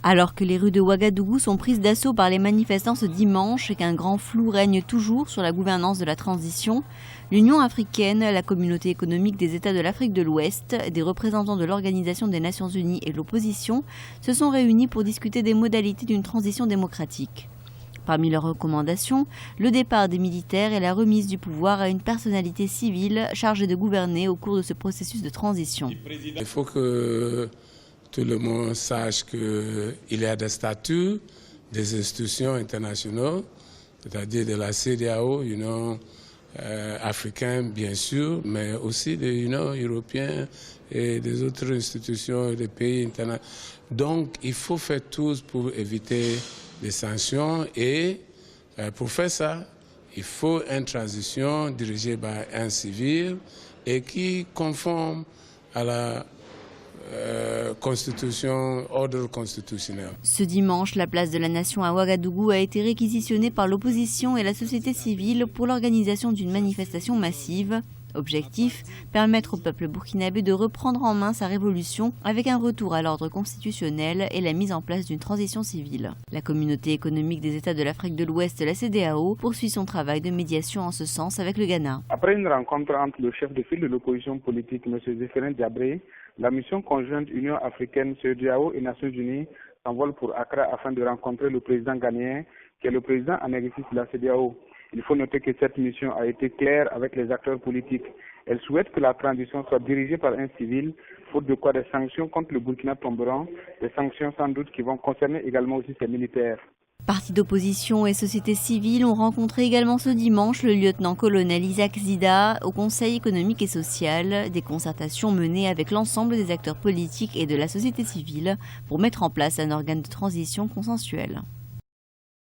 Alors que les rues de Ouagadougou sont prises d'assaut par les manifestants ce dimanche et qu'un grand flou règne toujours sur la gouvernance de la transition, l'Union africaine, la communauté économique des États de l'Afrique de l'Ouest, des représentants de l'Organisation des Nations Unies et l'opposition se sont réunis pour discuter des modalités d'une transition démocratique. Parmi leurs recommandations, le départ des militaires et la remise du pouvoir à une personnalité civile chargée de gouverner au cours de ce processus de transition. Il faut que tout le monde sache qu'il y a des statuts des institutions internationales, c'est-à-dire de la CEDEAO, l'Union africaine bien sûr, mais aussi de l'Union européenne et des autres institutions des pays internationaux. Donc il faut faire tout pour éviter les sanctions et pour faire ça, il faut une transition dirigée par un civil et qui conforme à la constitution, ordre constitutionnel. Ce dimanche, la place de la Nation à Ouagadougou a été réquisitionnée par l'opposition et la société civile pour l'organisation d'une manifestation massive. Objectif, permettre au peuple burkinabé de reprendre en main sa révolution avec un retour à l'ordre constitutionnel et la mise en place d'une transition civile. La communauté économique des États de l'Afrique de l'Ouest, la CEDEAO, poursuit son travail de médiation en ce sens avec le Ghana. Après une rencontre entre le chef de file de l'opposition politique, M. Zéphirin Diabré, la mission conjointe Union africaine, CEDEAO et Nations Unies s'envole pour Accra afin de rencontrer le président ghanéen, qui est le président en exercice de la CEDEAO. Il faut noter que cette mission a été claire avec les acteurs politiques. Elle souhaite que la transition soit dirigée par un civil, faute de quoi des sanctions contre le Burkina tomberont, des sanctions sans doute qui vont concerner également aussi ses militaires. Partis d'opposition et société civile ont rencontré également ce dimanche le lieutenant-colonel Isaac Zida au Conseil économique et social, des concertations menées avec l'ensemble des acteurs politiques et de la société civile pour mettre en place un organe de transition consensuel.